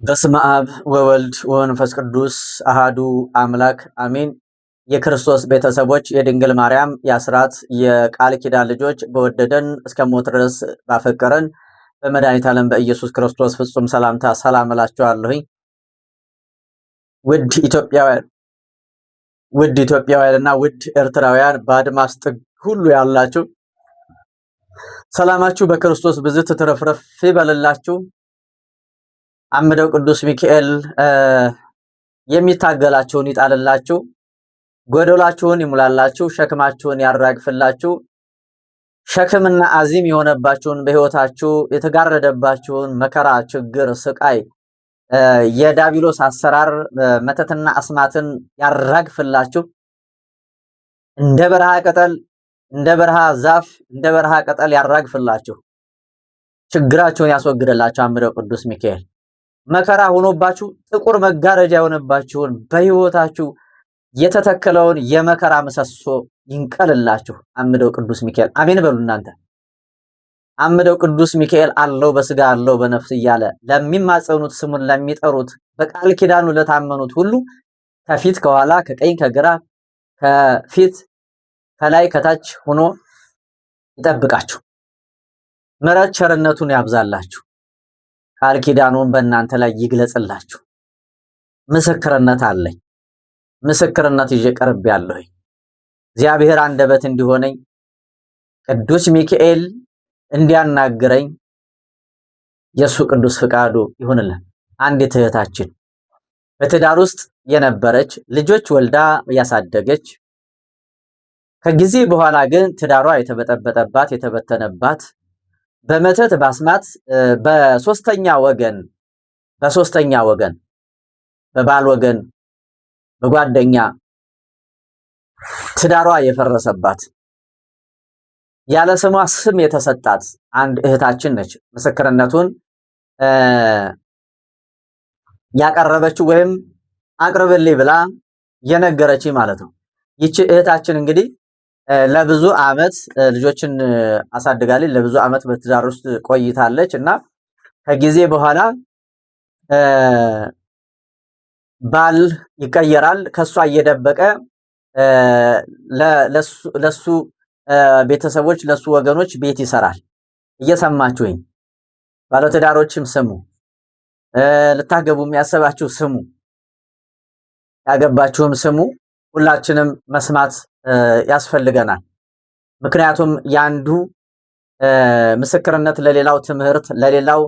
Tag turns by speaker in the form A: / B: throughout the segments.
A: በስመ አብ ወወልድ ወመንፈስ ቅዱስ አሃዱ አምላክ አሜን። የክርስቶስ ቤተሰቦች የድንግል ማርያም የአስራት የቃል ኪዳን ልጆች በወደደን እስከ ሞት ድረስ ባፈቀረን በመድኃኒተ ዓለም በኢየሱስ ክርስቶስ ፍጹም ሰላምታ ሰላም እላችኋለሁኝ። ውድ ኢትዮጵያውያንና ውድ ኤርትራውያን በአድማስ ጥግ ሁሉ ያላችሁ ሰላማችሁ በክርስቶስ ብዝት ትረፍረፍ ይበልላችሁ። አምደው ቅዱስ ሚካኤል የሚታገላችሁን ይጣልላችሁ፣ ጎደላችሁን ይሙላላችሁ፣ ሸክማችሁን ያራግፍላችሁ። ሸክምና አዚም የሆነባችሁን በሕይወታችሁ የተጋረደባችሁን መከራ፣ ችግር፣ ስቃይ፣ የዳቢሎስ አሰራር መተትና አስማትን ያራግፍላችሁ። እንደ በረሃ ቅጠል፣ እንደ በረሃ ዛፍ፣ እንደ በረሃ ቅጠል ያራግፍላችሁ። ችግራችሁን ያስወግድላችሁ አምደው ቅዱስ ሚካኤል። መከራ ሆኖባችሁ ጥቁር መጋረጃ የሆነባችሁን በሕይወታችሁ የተተከለውን የመከራ ምሰሶ ይንቀልላችሁ አምደው ቅዱስ ሚካኤል። አሜን በሉ እናንተ። አምደው ቅዱስ ሚካኤል አለው በስጋ አለው በነፍስ እያለ ለሚማጸኑት ስሙን ለሚጠሩት በቃል ኪዳኑ ለታመኑት ሁሉ ከፊት ከኋላ ከቀኝ ከግራ ከፊት ከላይ ከታች ሆኖ ይጠብቃችሁ። ምሕረት ቸርነቱን ያብዛላችሁ። ቃል ኪዳኑን በእናንተ ላይ ይግለጽላችሁ። ምስክርነት አለኝ። ምስክርነት ይዤ ቀርቤያለሁ። እግዚአብሔር አንደበት እንዲሆነኝ ቅዱስ ሚካኤል እንዲያናግረኝ የሱ ቅዱስ ፍቃዱ ይሁንልን። አንዲት እህታችን በትዳር ውስጥ የነበረች ልጆች ወልዳ ያሳደገች ከጊዜ በኋላ ግን ትዳሯ የተበጠበጠባት የተበተነባት በመተት ባስማት በሶስተኛ ወገን በባል ወገን በጓደኛ ትዳሯ የፈረሰባት ያለ ስሟ ስም የተሰጣት አንድ እህታችን ነች። ምስክርነቱን ያቀረበችው ወይም አቅርብልኝ ብላ የነገረች ማለት ነው። ይቺ እህታችን እንግዲህ ለብዙ ዓመት ልጆችን አሳድጋለች። ለብዙ ዓመት በትዳር ውስጥ ቆይታለች እና ከጊዜ በኋላ ባል ይቀየራል። ከሷ እየደበቀ ለሱ ቤተሰቦች ለሱ ወገኖች ቤት ይሰራል። እየሰማችሁኝ ባለትዳሮችም ስሙ፣ ልታገቡ የሚያሰባችሁ ስሙ፣ ያገባችሁም ስሙ። ሁላችንም መስማት ያስፈልገናል። ምክንያቱም ያንዱ ምስክርነት ለሌላው ትምህርት፣ ለሌላው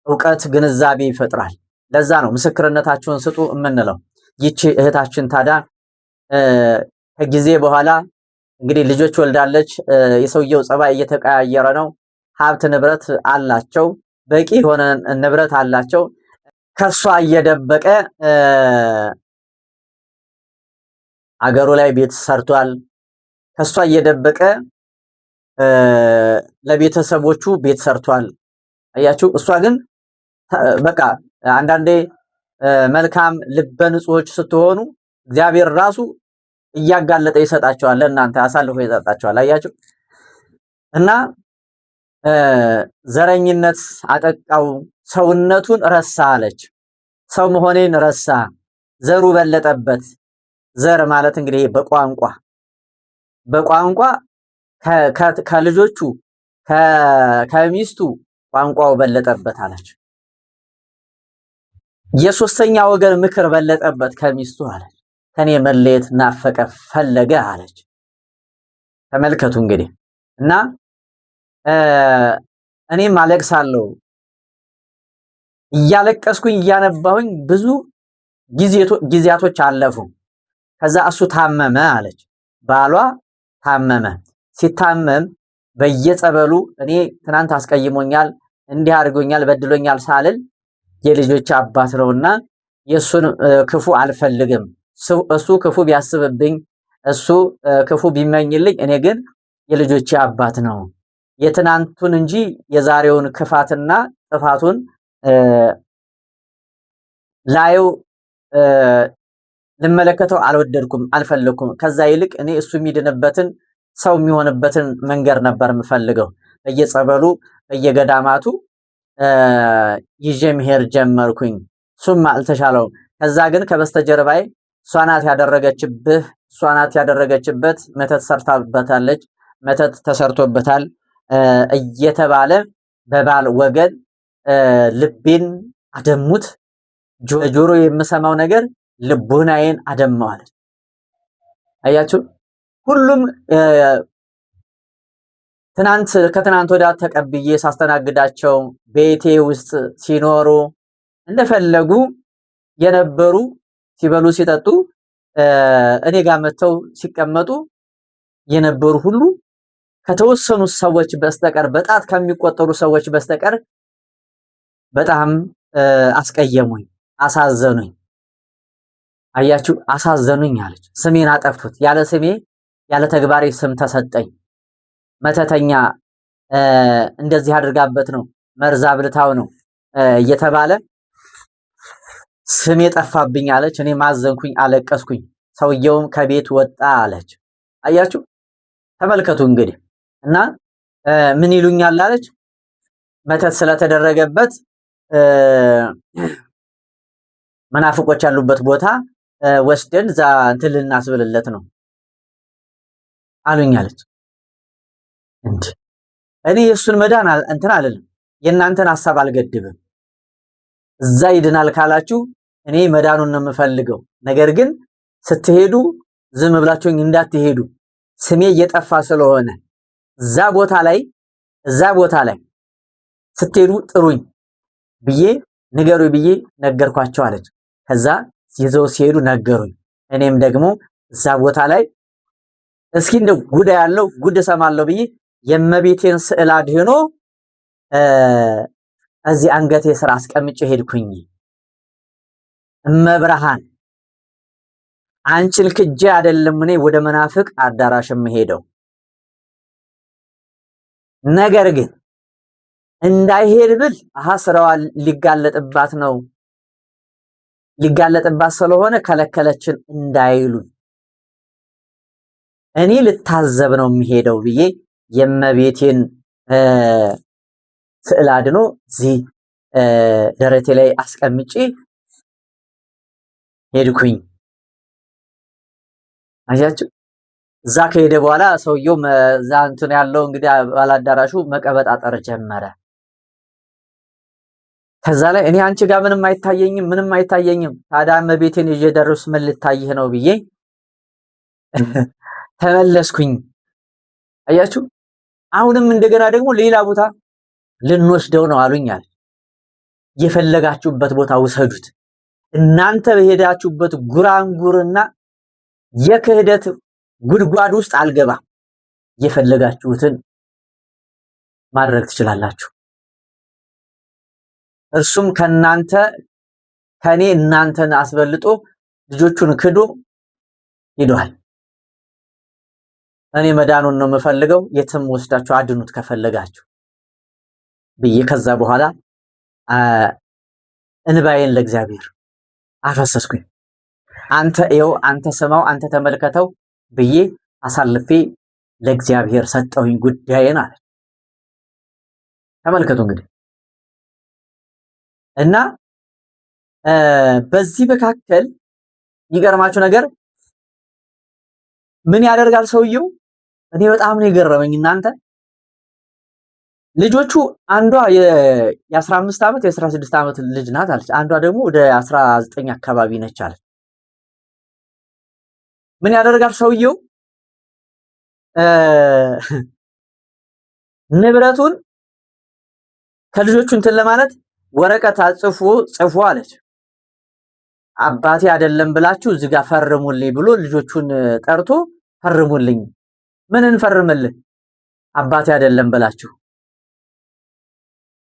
A: ዕውቀት፣ ግንዛቤ ይፈጥራል። ለዛ ነው ምስክርነታችሁን ስጡ የምንለው። ይቺ እህታችን ታዲያ ከጊዜ በኋላ እንግዲህ ልጆች ወልዳለች። የሰውየው ጸባይ እየተቀያየረ ነው። ሀብት ንብረት አላቸው፣ በቂ የሆነ ንብረት አላቸው። ከሷ እየደበቀ አገሩ ላይ ቤት ሰርቷል። ከሷ እየደበቀ ለቤተሰቦቹ ቤት ሰርቷል። አያችሁ። እሷ ግን በቃ አንዳንዴ መልካም ልበ ንጹሖች ስትሆኑ እግዚአብሔር ራሱ እያጋለጠ ይሰጣቸዋል፣ ለእናንተ አሳልፎ ይሰጣቸዋል። አያችሁ። እና ዘረኝነት አጠቃው፣ ሰውነቱን ረሳ አለች። ሰው መሆኔን ረሳ፣ ዘሩ በለጠበት። ዘር ማለት እንግዲህ በቋንቋ ከልጆቹ ከሚስቱ ቋንቋው በለጠበት አለች። የሶስተኛ ወገን ምክር በለጠበት ከሚስቱ አለች። ከኔ መለየት ናፈቀ ፈለገ አለች። ተመልከቱ እንግዲህ እና እኔም አለቅሳለሁ፣ እያለቀስኩኝ እያነባሁኝ ብዙ ጊዜያቶች አለፉ። ከዛ እሱ ታመመ አለች። ባሏ ታመመ። ሲታመም በየጸበሉ እኔ ትናንት አስቀይሞኛል፣ እንዲህ አድርጎኛል፣ በድሎኛል ሳልል የልጆች አባት ነውና የሱን ክፉ አልፈልግም። እሱ ክፉ ቢያስብብኝ፣ እሱ ክፉ ቢመኝልኝ፣ እኔ ግን የልጆች አባት ነው። የትናንቱን እንጂ የዛሬውን ክፋትና ጥፋቱን ላየው ልመለከተው አልወደድኩም፣ አልፈለኩም። ከዛ ይልቅ እኔ እሱ የሚድንበትን ሰው የሚሆንበትን መንገድ ነበር የምፈልገው። በየጸበሉ በየገዳማቱ ይዤ መሄድ ጀመርኩኝ። እሱም አልተሻለውም። ከዛ ግን ከበስተጀርባዬ እሷ ናት ያደረገችበት መተት ሰርታበታለች፣ መተት ተሰርቶበታል እየተባለ በባል ወገን ልቤን አደሙት። ጆሮ የምሰማው ነገር ልቦናዬን አደማዋል። አያችሁ፣ ሁሉም ከትናንት ወዲያ ተቀብዬ ሳስተናግዳቸው ቤቴ ውስጥ ሲኖሩ እንደፈለጉ የነበሩ ሲበሉ ሲጠጡ እኔ ጋር መጥተው ሲቀመጡ የነበሩ ሁሉ ከተወሰኑ ሰዎች በስተቀር በጣት ከሚቆጠሩ ሰዎች በስተቀር በጣም አስቀየሙኝ፣ አሳዘኑኝ። አያችሁ፣ አሳዘኑኝ አለች። ስሜን አጠፉት። ያለ ስሜ ያለ ተግባሬ ስም ተሰጠኝ። መተተኛ እንደዚህ አድርጋበት ነው፣ መርዛ ብልታው ነው እየተባለ ስሜ ጠፋብኝ አለች። እኔ ማዘንኩኝ፣ አለቀስኩኝ። ሰውየውም ከቤት ወጣ አለች። አያችሁ፣ ተመልከቱ እንግዲህ እና ምን ይሉኛል አለች። መተት ስለተደረገበት መናፍቆች ያሉበት ቦታ ወስደን ዛ እንትን ልናስብልለት ነው አሉኝ አለች። እኔ የእሱን መዳን እንትን አልልም፣ የእናንተን ሐሳብ አልገድብም። እዛ ይድናል ካላችሁ እኔ መዳኑን ነው የምፈልገው። ነገር ግን ስትሄዱ ዝም ብላችሁኝ እንዳትሄዱ፣ ስሜ እየጠፋ ስለሆነ እዛ ቦታ ላይ ስትሄዱ ጥሩኝ ብዬ ንገሩኝ ብዬ ነገርኳቸው አለች። ከዛ ይዘው ሲሄዱ ነገሩኝ። እኔም ደግሞ እዛ ቦታ ላይ እስኪ እንደ ጉድ ያለው ጉድ እሰማለሁ ብዬ የእመቤቴን ስዕል አድህኖ እዚህ አንገቴ ስር አስቀምጬ ሄድኩኝ። እመብርሃን አንቺን ክጄ አይደለም እኔ ወደ መናፍቅ አዳራሽ የምሄደው፣ ነገር ግን እንዳይሄድ ብል ስራዋ ሊጋለጥባት ስለሆነ ከለከለችን እንዳይሉ እኔ ልታዘብ ነው የሚሄደው ብዬ የእመቤቴን ስዕል አድኖ እዚህ ደረቴ ላይ አስቀምጬ ሄድኩኝ። አያችሁ፣ እዛ ከሄደ በኋላ ሰውየው እዛ እንትን ያለው እንግዲህ ባላዳራሹ መቀበጣጠር ጀመረ። ከዛ ላይ እኔ አንቺ ጋር ምንም አይታየኝም። ታዲያ እመቤቴን ይዤ ደርስ ምን ልታይህ ነው ብዬ ተመለስኩኝ። አያችሁ፣ አሁንም እንደገና ደግሞ ሌላ ቦታ ልንወስደው ነው አሉኛል። የፈለጋችሁበት ቦታ ውሰዱት፣ እናንተ በሄዳችሁበት ጉራንጉርና የክህደት ጉድጓድ ውስጥ አልገባም፣ የፈለጋችሁትን ማድረግ ትችላላችሁ። እርሱም ከኔ እናንተን አስበልጦ ልጆቹን ክዶ ሄዷል። እኔ መዳኑን ነው የምፈልገው፣ የትም ወስዳችሁ አድኑት ከፈለጋችሁ ብዬ ከዛ በኋላ እንባዬን ለእግዚአብሔር አፈሰስኩኝ። አንተ ስማው፣ አንተ ተመልከተው ብዬ አሳልፌ ለእግዚአብሔር ሰጠሁኝ ጉዳዬን አለ። ተመልከቱ እንግዲህ እና በዚህ መካከል ይገርማችሁ ነገር ምን ያደርጋል ሰውየው? እኔ በጣም ነው የገረመኝ እናንተ። ልጆቹ አንዷ የ15 ዓመት የ16 ዓመት ልጅ ናት አለች። አንዷ ደግሞ ወደ 19 አካባቢ ነች አለች። ምን ያደርጋል ሰውየው? ንብረቱን ከልጆቹ እንትን ለማለት ወረቀት ጽፎ አለች። አባቴ አይደለም ብላችሁ እዚህ ጋር ፈርሙልኝ ብሎ ልጆቹን ጠርቶ ፈርሙልኝ። ምን እንፈርምልህ? አባቴ አይደለም ብላችሁ።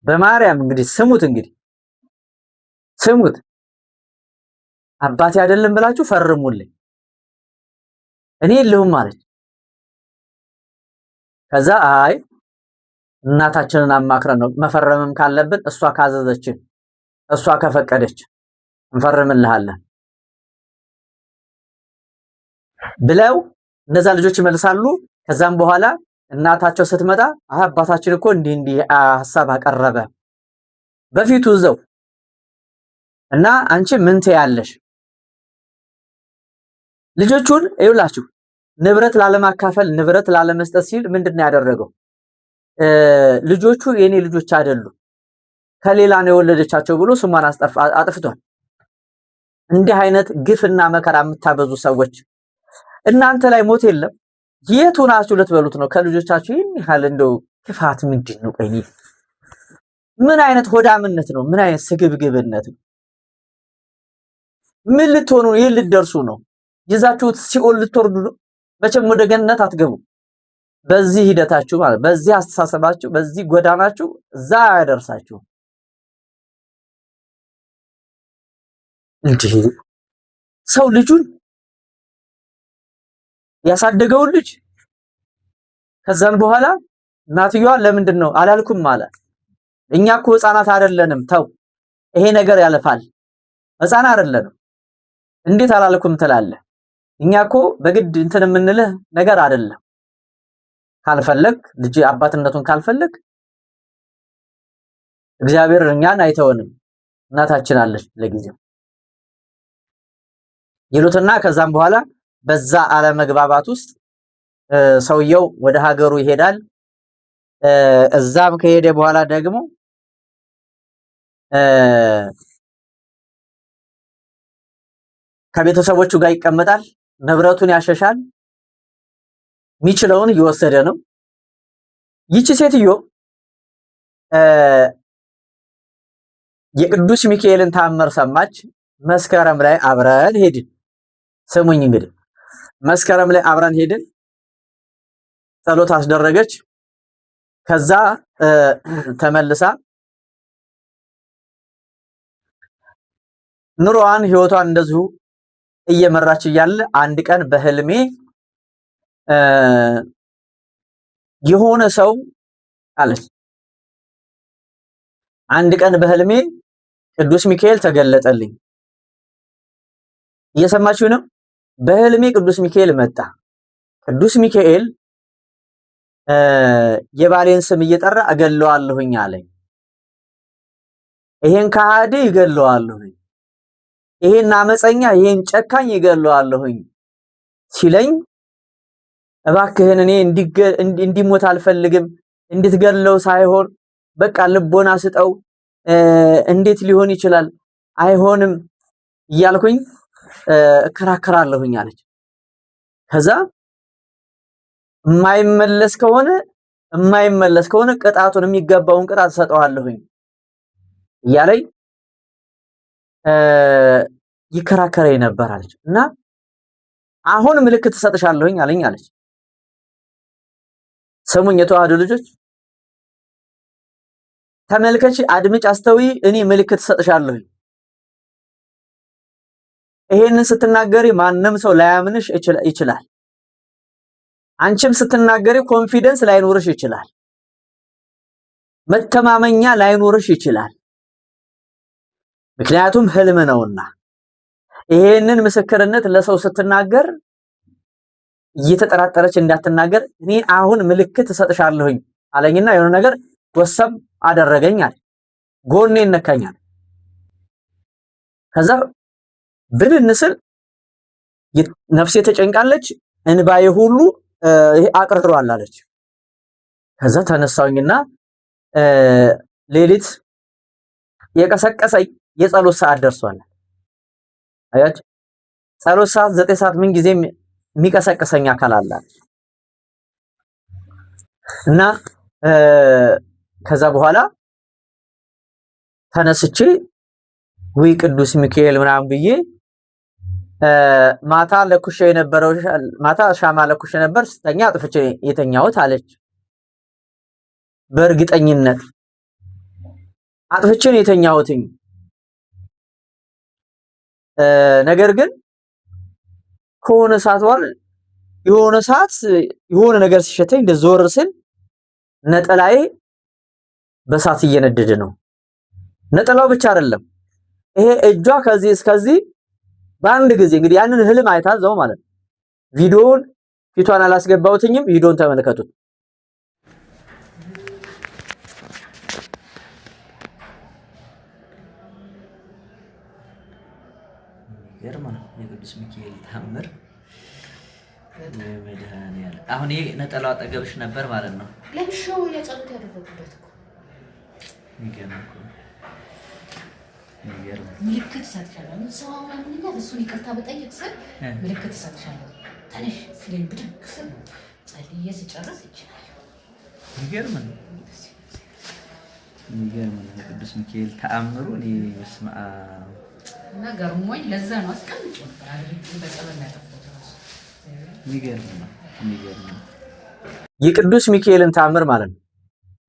A: በማርያም እንግዲህ ስሙት። አባቴ አይደለም ብላችሁ ፈርሙልኝ፣ እኔ የለሁም አለች። ከዛ አይ እናታችንን አማክረን ነው መፈረምም ካለብን እሷ ካዘዘችን እሷ ከፈቀደች እንፈርምልሃለን ብለው እነዛ ልጆች ይመልሳሉ። ከዛም በኋላ እናታቸው ስትመጣ አባታችን እኮ እንዲህ ሐሳብ አቀረበ። በፊቱ እዛው እና አንቺ ምን ትያለሽ? ልጆቹን ይውላችሁ ንብረት ላለማካፈል ንብረት ላለመስጠት ሲል ምንድነው ያደረገው? ልጆቹ የኔ ልጆች አይደሉም ከሌላ ነው የወለደቻቸው ብሎ ስሟን አጥፍቷል። እንዲህ አይነት ግፍና መከራ የምታበዙ ሰዎች እናንተ ላይ ሞት የለም የቱ ናችሁ ልትበሉት ነው? ከልጆቻችሁ ይህን ያህል እንደው ክፋት ምንድነው? ቆይ ምን አይነት ሆዳምነት ነው? ምን አይነት ስግብግብነት ነው? ምን ልትሆኑ ይሄን ልትደርሱ ነው? ይዛችሁት ሲኦል ልትወርዱ ነው? መቼም ወደ ገነት አትገቡ። በዚህ ሂደታችሁ ማለት በዚህ አስተሳሰባችሁ በዚህ ጎዳናችሁ እዛ ያደርሳችሁ። እንዴ ሰው ልጁን ያሳደገውን ልጅ ከዛም በኋላ እናትየዋ ለምንድን ነው አላልኩም ማለት እኛ እኮ ህፃናት አይደለንም ተው ይሄ ነገር ያለፋል ህፃን አይደለንም እንዴት አላልኩም ትላለህ? እኛ እኮ በግድ እንትን የምንልህ ነገር አይደለም። ካልፈለግ ልጅ አባትነቱን ካልፈለግ እግዚአብሔር እኛን አይተወንም እናታችን አለች ለጊዜው ይሉትና ከዛም በኋላ በዛ አለመግባባት ውስጥ ሰውየው ወደ ሀገሩ ይሄዳል። እዛም ከሄደ በኋላ ደግሞ ከቤተሰቦቹ ጋር ይቀመጣል። ንብረቱን ያሸሻል። ሚችለውን እየወሰደ ነው። ይቺ ሴትዮ የቅዱስ ሚካኤልን ታምር ሰማች። መስከረም ላይ አብረን ሄድን። ስሙኝ እንግዲህ መስከረም ላይ አብረን ሄድን። ጸሎት አስደረገች። ከዛ ተመልሳ ኑሮዋን ህይወቷን እንደዚሁ እየመራች እያለ አንድ ቀን በህልሜ የሆነ ሰው አለች። አንድ ቀን በህልሜ ቅዱስ ሚካኤል ተገለጠልኝ። እየሰማችሁ ነው? በህልሜ ቅዱስ ሚካኤል መጣ። ቅዱስ ሚካኤል የባሌን ስም እየጠራ እገለዋለሁኝ አለኝ። ይሄን ከሃዲ እገለዋለሁኝ፣ ይሄን አመፀኛ፣ ይሄን ጨካኝ እገለዋለሁኝ ሲለኝ እባክህን እኔ እንዲሞት አልፈልግም፣ እንድትገለው ሳይሆን በቃ ልቦና ስጠው፣ እንዴት ሊሆን ይችላል? አይሆንም እያልኩኝ እከራከራለሁኝ አለች። ከዛ የማይመለስ ከሆነ ቅጣቱን የሚገባውን ቅጣት ሰጠዋለሁኝ እያለኝ ይከራከረኝ ነበር አለች። እና አሁን ምልክት ተሰጥሻለሁኝ አለኝ አለች። ስሙኝ የተዋህዶ ልጆች ተመልከች፣ አድምጭ፣ አስተውይ። እኔ ምልክት ተሰጥሻለሁኝ። ይሄንን ስትናገሪ ማንም ሰው ላያምንሽ ይችላል። አንቺም ስትናገሪ ኮንፊደንስ ላይኖርሽ ይችላል። መተማመኛ ላይኖርሽ ይችላል። ምክንያቱም ህልም ነውና ይሄንን ምስክርነት ለሰው ስትናገር እየተጠራጠረች እንዳትናገር እኔ አሁን ምልክት እሰጥሻለሁኝ አለኝና የሆነ ነገር ወሰብ አደረገኛል። ጎኔ ነካኛል። ከዛ ብንንስል ነፍሴ ተጨንቃለች፣ እንባዬ ሁሉ ይሄ አቅርሯል አለች። ከዛ ተነሳውኝና ሌሊት የቀሰቀሰኝ የጸሎት ሰዓት ደርሷል። አያች ጸሎት ሰዓት 9 ሰዓት ምን ጊዜም የሚቀሰቅሰኝ አካል አለ እና ከዛ በኋላ ተነስቼ ወይ ቅዱስ ሚካኤል ምናምን ብዬ ማታ ለኩሼ የነበረው ማታ ሻማ ለኩሼ ነበር ስተኛ አጥፍቼ የተኛሁት አለች። በእርግጠኝነት አጥፍቼ ነው የተኛሁትኝ። ነገር ግን ከሆነ ሰዓት በኋላ የሆነ ነገር ሲሸተኝ እንደዞር ስል ነጠላዬ በሳት እየነደደ ነው። ነጠላው ብቻ አይደለም ይሄ እጇ ከዚህ እስከዚህ በአንድ ጊዜ እንግዲህ ያንን ህልም አይታዘው ማለት ነው። ቪዲዮውን ፊቷን አላስገባሁትኝም። ቪዲዮውን ተመልከቱት። ገርማ የቅዱስ ሚካኤል ታምር ለመድኃኔዓለም። አሁን ይሄ ነጠላው አጠገብሽ ነበር ማለት ነው።
B: ለብሻው የጸሎት ያደረጉበት እኮ ምልክት ሰጥሻለሁ። ሰው አማንኛ እሱን ይቅርታ በጠይቅ ስል ምልክት ሰጥሻለሁ ተነሽ ስለኝ ብድግ ስል ጸልዬ ስጨርስ ይችላል።
A: ይገርም ነው። ቅዱስ ሚካኤል ተአምሩ እኔ በስመ አብ
B: እና ገርሞኝ ለዛ ነው አስቀምጬ ነበር አድርጌ በጸሎት ያጠፋሁት ራሱ።
A: ይገርም ነው። የቅዱስ ሚካኤልን ተአምር ማለት ነው።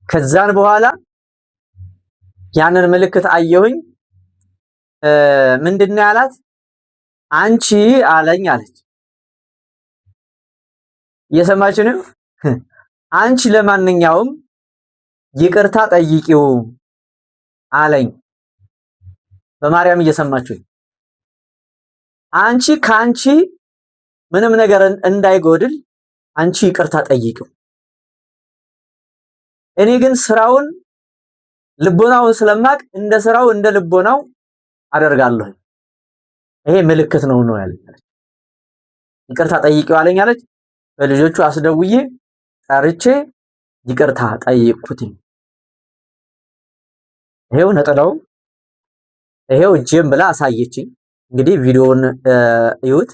A: ከዛን በኋላ ያንን ምልክት አየሁኝ። ምንድነው ያላት? አንቺ አለኝ አለች። እየሰማችሁ ነው? አንቺ ለማንኛውም ይቅርታ ጠይቂው አለኝ። በማርያም እየሰማችሁ አንቺ ካንቺ ምንም ነገር እንዳይጎድል አንቺ ይቅርታ ጠይቂው። እኔ ግን ስራውን ልቦናውን ስለማቅ እንደ ስራው እንደ ልቦናው አደርጋለሁ። ይሄ ምልክት ነው ያለች። ይቅርታ ጠይቂው አለኝ አለች። በልጆቹ አስደውዬ ጠርቼ ይቅርታ ጠይቅኩትኝ። ይሄው ነጠላው ይሄው እጄም ብላ አሳየችኝ። እንግዲህ ቪዲዮውን እዩት።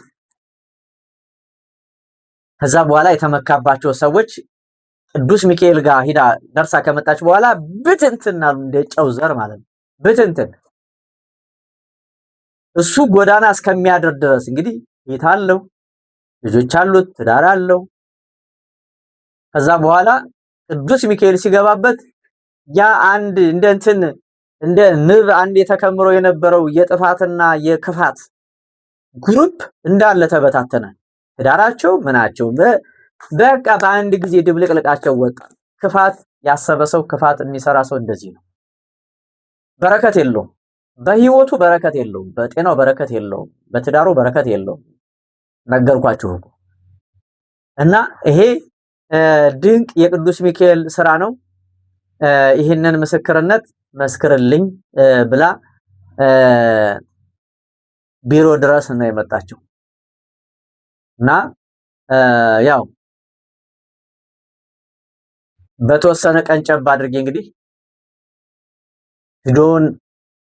A: ከዛ በኋላ የተመካባቸው ሰዎች ቅዱስ ሚካኤል ጋር ሂዳ ደርሳ ከመጣች በኋላ ብትንትና እንደ ጨው ዘር ማለት ነው። ብትንትን እሱ ጎዳና እስከሚያደር ድረስ እንግዲህ ቤት አለው፣ ልጆች አሉት፣ ትዳር አለው። ከዛ በኋላ ቅዱስ ሚካኤል ሲገባበት ያ አንድ እንደ ንብ አንድ የተከምሮ የነበረው የጥፋትና የክፋት ግሩፕ እንዳለ ተበታተነ። ትዳራቸው ምናቸው በቃ በአንድ ጊዜ ድብልቅልቃቸው ወጣ። ክፋት ያሰበ ሰው፣ ክፋት የሚሰራ ሰው እንደዚህ ነው። በረከት የለውም። በህይወቱ በረከት የለውም። በጤናው በረከት የለውም። በትዳሩ በረከት የለውም። ነገርኳችሁ እኮ እና ይሄ ድንቅ የቅዱስ ሚካኤል ስራ ነው። ይህንን ምስክርነት መስክርልኝ ብላ ቢሮ ድረስ ነው የመጣችው እና ያው በተወሰነ ቀን ጨብ አድርጌ እንግዲህ ቪዲዮውን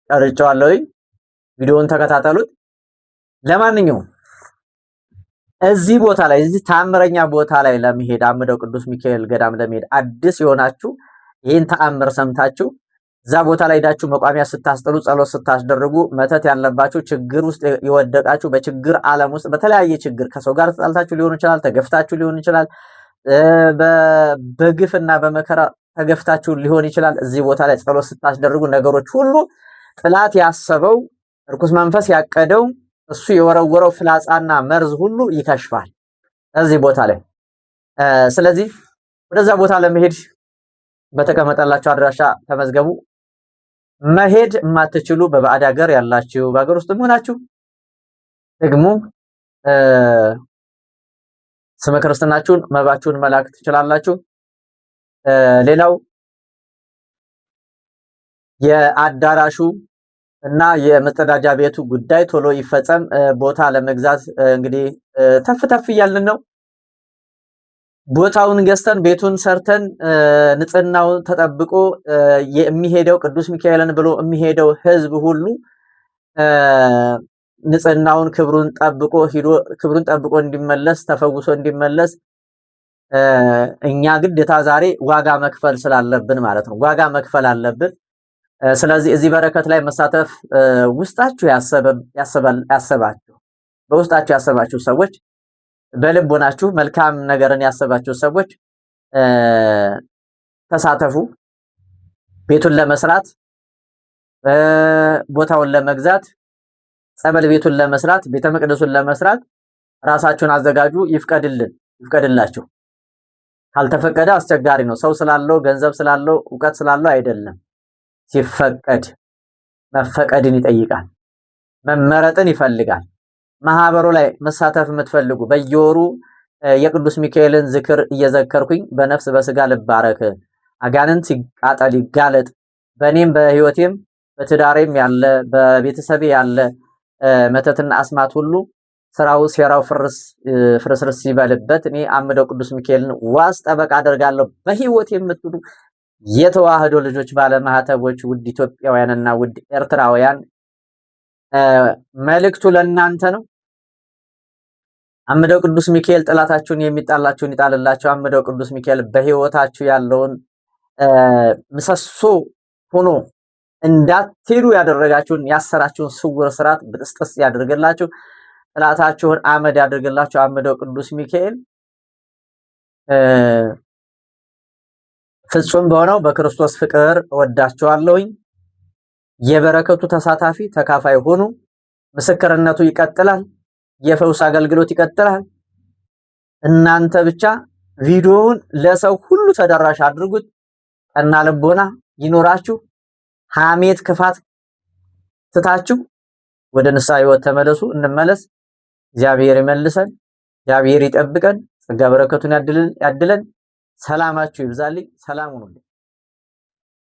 A: ቀርጬዋለሁ። ቪዲዮውን ተከታተሉት። ለማንኛውም እዚህ ቦታ ላይ እዚህ ታምረኛ ቦታ ላይ ለመሄድ አምደው ቅዱስ ሚካኤል ገዳም ለመሄድ አዲስ የሆናችሁ ይህን ተአምር ሰምታችሁ እዛ ቦታ ላይ ሄዳችሁ መቋሚያ ስታስጥሉ፣ ጸሎት ስታስደርጉ፣ መተት ያለባችሁ፣ ችግር ውስጥ የወደቃችሁ፣ በችግር ዓለም ውስጥ በተለያየ ችግር ከሰው ጋር ተጣልታችሁ ሊሆን ይችላል፣ ተገፍታችሁ ሊሆን ይችላል፣ በግፍና በመከራ ተገፍታችሁ ሊሆን ይችላል። እዚህ ቦታ ላይ ጸሎት ስታስደርጉ ነገሮች ሁሉ ጥላት ያሰበው እርኩስ መንፈስ ያቀደው እሱ የወረወረው ፍላጻና መርዝ ሁሉ ይከሽፋል እዚህ ቦታ ላይ። ስለዚህ ወደዛ ቦታ ለመሄድ በተቀመጠላችሁ አድራሻ ተመዝገቡ። መሄድ የማትችሉ በባዕድ ሀገር ያላችሁ፣ በሀገር ውስጥ ሆናችሁ ደግሞ ስመ ክርስትናችሁን መባችሁን መላክ ትችላላችሁ። ሌላው የአዳራሹ እና የመጸዳጃ ቤቱ ጉዳይ ቶሎ ይፈጸም። ቦታ ለመግዛት እንግዲህ ተፍ እያልን ነው። ቦታውን ገዝተን ቤቱን ሰርተን ንጽህናውን ተጠብቆ የሚሄደው ቅዱስ ሚካኤልን ብሎ የሚሄደው ህዝብ ሁሉ ንጽህናውን ክብሩን ጠብቆ እንዲመለስ ተፈውሶ እንዲመለስ እኛ ግዴታ ዛሬ ዋጋ መክፈል ስላለብን ማለት ነው። ዋጋ መክፈል አለብን። ስለዚህ እዚህ በረከት ላይ መሳተፍ ውስጣችሁ ያሰባችሁ በውስጣችሁ ያሰባችሁ ሰዎች፣ በልቦናችሁ መልካም ነገርን ያሰባችሁ ሰዎች ተሳተፉ። ቤቱን ለመስራት፣ ቦታውን ለመግዛት፣ ጸበል ቤቱን ለመስራት፣ ቤተ መቅደሱን ለመስራት ራሳችሁን አዘጋጁ። ይፍቀድላችሁ። ካልተፈቀደ አስቸጋሪ ነው። ሰው ስላለው ገንዘብ ስላለው ዕውቀት ስላለው አይደለም። ሲፈቀድ መፈቀድን ይጠይቃል። መመረጥን ይፈልጋል። ማህበሩ ላይ መሳተፍ የምትፈልጉ በየወሩ የቅዱስ ሚካኤልን ዝክር እየዘከርኩኝ በነፍስ በስጋ ልባረክ፣ አጋንንት ይቃጠል ይጋለጥ፣ በእኔም በህይወቴም በትዳሬም ያለ በቤተሰቤ ያለ መተትና አስማት ሁሉ ስራው ሴራው ፍርስርስ ይበልበት። እኔ አምደው ቅዱስ ሚካኤልን ዋስ ጠበቃ አደርጋለሁ። በህይወት የምትሉ የተዋህዶ ልጆች ባለማህተቦች፣ ውድ ኢትዮጵያውያንና ውድ ኤርትራውያን መልእክቱ ለእናንተ ነው። አምደው ቅዱስ ሚካኤል ጠላታችሁን የሚጣላችሁን ይጣልላችሁ። አምደው ቅዱስ ሚካኤል በህይወታችሁ ያለውን ምሰሶ ሆኖ እንዳትሄዱ ያደረጋችሁን ያሰራችሁን ስውር ስርዓት ብጥስጥስ ያደርግላችሁ። ጠላታችሁን አመድ ያደርግላችሁ። አምደው ቅዱስ ሚካኤል ፍጹም በሆነው በክርስቶስ ፍቅር እወዳችኋለሁኝ። የበረከቱ ተሳታፊ ተካፋይ ሆኑ። ምስክርነቱ ይቀጥላል። የፈውስ አገልግሎት ይቀጥላል። እናንተ ብቻ ቪዲዮውን ለሰው ሁሉ ተደራሽ አድርጉት። ቀና ልቦና ይኖራችሁ። ሐሜት፣ ክፋት ትታችሁ ወደ ንስሐ ሕይወት ተመለሱ። እንመለስ። እግዚአብሔር ይመልሰን። እግዚአብሔር ይጠብቀን። ጸጋ በረከቱን ያድለን። ሰላማችሁ ይብዛልኝ። ሰላም ሁኑልኝ።